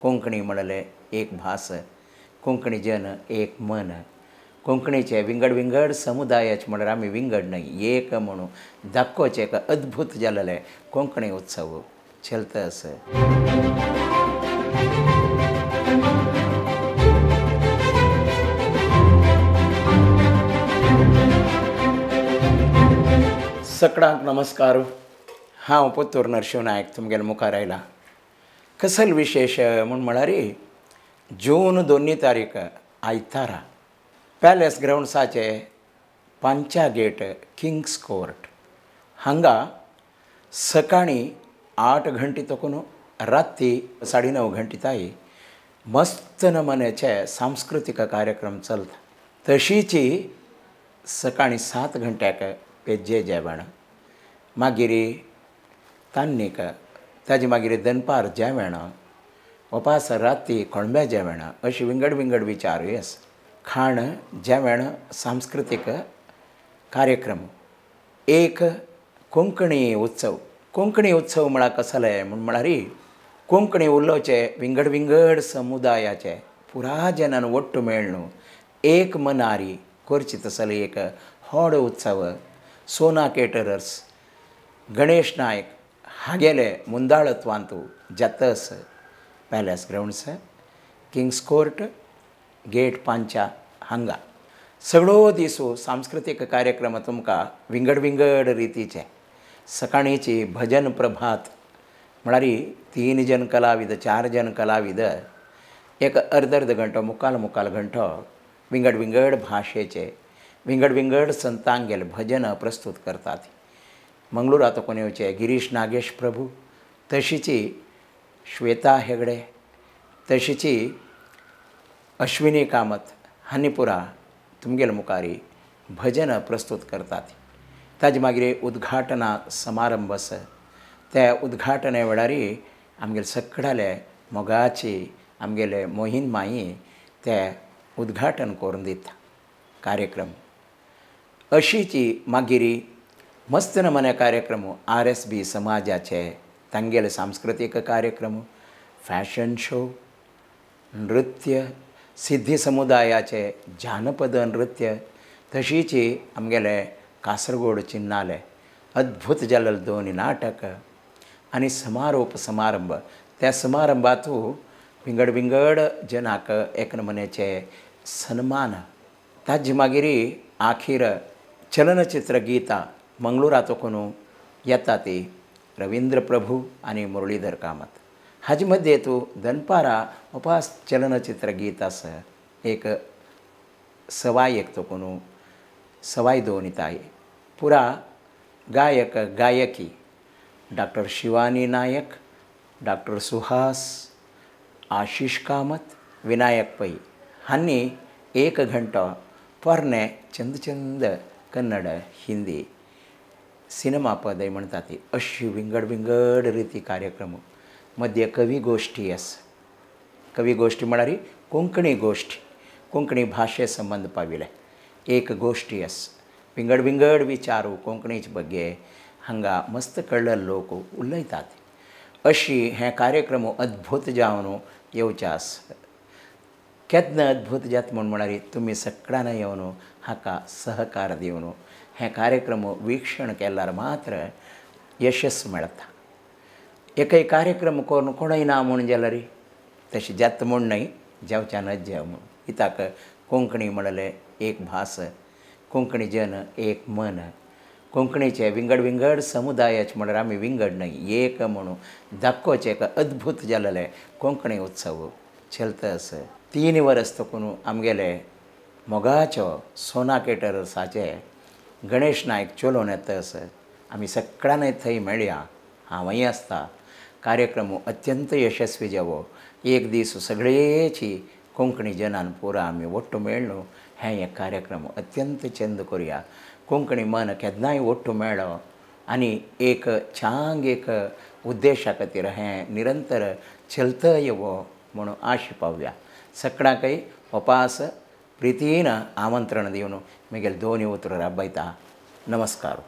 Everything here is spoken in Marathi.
कोंकणी म्हणले एक भास, कोंकणी जन एक मन, कोंकणीचे विंगड विंगड समुदायाचे म्हणल्यार आमी विंगड न्हय एक म्हणून दाखोवचें एक अद्भुत जाल्लें कोंकणी उत्सव चलतस. सगळ्यांक नमस्कार. हांव पुत्तूर नरशिंव नायक तुमगेले मुखार आयला. कसल विशेष म्हळ्यार जून 2 तारीख आयतारा पॅलेस ग्रावंड्साचे पांच्या गेट किंग्स कोर्ट हांगा सकाळीं 8 घंटे तकून राती 9:30 घंटे ताई मस्त नमन्याचे सांस्कृतिक कार्यक्रम चलता. तशीच सकाळीं 7 घंट्याक पेज्जे जेवण, मागीर तान्नीक ताजे मागीर दनपार जेवण, उपास राती कोळंबे जेवण अशी विंगड विंगड विचारूय आसा. खाण जेवण सांस्कृतिक कार्यक्रम. एक कोंकणी उत्सव. कोंकणी उत्सव म्हळ्यार कसले म्हळ्यार कोंकणी उलोवचे विंगड विंगड समुदायाचे पुराय जनान ಒಟ್ಟು मेळून एक मनारी करची तसले एक व्हड उत्सव. सोना केटरर्स, गणेश नायक हागेले मुंदाळत्वांतू जातस पॅलेस ग्रावंड्स किंग्स कोर्ट गेट 5 हांगा सगळो दिसू सांस्कृतिक कार्यक्रम तुमकां विंगड विंगड रितीचे. सकाळींची भजन प्रभात म्हळ्यार 3 जन कलाविद 4 जन कलाविद एक अर्द घंटो मुखाल घंटो विंगड विंगड भाशेचे विंगड विंगड संतांगेले भजन प्रस्तुत करतात. मंगळूरात कोणेवचे गिरीश नागेश प्रभू, तशीच श्वेता हेगडे, तशीच अश्विनी कामत हांणी पुरा तुमगेले मुखारी भजन प्रस्तुत करतात. ताजे मागीर उद्घाटना समारंभ आसा. त्या उद्घाटने वेळार आमगेले सगळ्याले मोगाची आमगेले मोहीन माई ते उद्घाटन करून दिता कार्यक्रम. अशीच मागीर मस्त नमने कार्यक्रम RSB समाजाचे तांगेले सांस्कृतिक कार्यक्रम, फॅशन शो, नृत्य, सिद्धी समुदायाचे जानपद नृत्य, तशीच आमगेले कासरगोड चिन्नाले अद्भुत जाल्ले 2 नाटक आनी समारोप समारंभ. त्या समारंभातू विंगड विंगड जनाक एक नमनेचे सन्मान. ताजे मागीर आखीर चलनचित्र गीतां मंगळूरातून येता ती रवींद्र प्रभू आनी मुरलीधर कामत. हाजे मध्यें तूं दनपारा उपास चलनचित्र गीत आसा. एक सवाय एक तकून सवाय 2 ताई पुरा गायक गायकी डॉक्टर शिवानी नायक, डॉक्टर सुहास, आशीष कामत, विनायक पै हांणी 1 घंटो पोरणे चंद चंद कन्नड हिंदी सिनेमा पदय म्हणटा ती अशी विंगड विंगड रिती कार्यक्रम. मध्य कवी गोष्टी आसा. कवी गोष्टी म्हळ्यार कोंकणी गोष्टी कोंकणी भाशे संबंध पाविले एक गोष्टी आसा. विंगड विंगड विचारू कोंकणीचे बग्गे हांगा मस्त कळ्ळे लोक उलयतात. अशी हे कार्यक्रम अद्भुत जावन येवचे आसा. केन्ना अद्भुत जाता म्हळ्यार तुमी सगळ्यांना येवन हाका सहकार दिवन हे कार्यक्रम वीक्षण केल्यार मात्र यशस्वी मेळटा. एकय कार्यक्रम करून कोणय ना म्हूण जाल्यार तशें जाता म्हूण न्हय, जेवच्या नज म्हूण. कित्याक कोंकणी म्हणले एक भास, कोंकणी जन एक मन, कोंकणीचे विंगड विंगड समुदायाचे म्हणल्यार आमी विंगड न्हय एक म्हणून दाखोवचें एक अद्भुत जाल्लें कोंकणी उत्सव चलतस. 3 वर्स तकून आमगेले मोगाच्यो सोना केटरर्साचे गणेश नायक चलोवन येतस. आमी सगळ्यांनी थंय मेळया. हांवय आसता. कार्यक्रम अत्यंत यशस्वी जावो. एक दीस सगळेची कोंकणी जनान पुरा आमी ಒಟ್ಟು मेळ्ळू हें एक कार्यक्रम अत्यंत चंद करुया. कोंकणी मन केन्नाय ಒಟ್ಟು मेळ्ळो आनी एक छांग एक उद्देशा खातीर हें निरंतर चलता येवो म्हणून आश पावया. सगळ्यांकय उपास प्रितीन आमंत्रण दिवन म्हगेले 2 उतर राबयता. नमस्कार.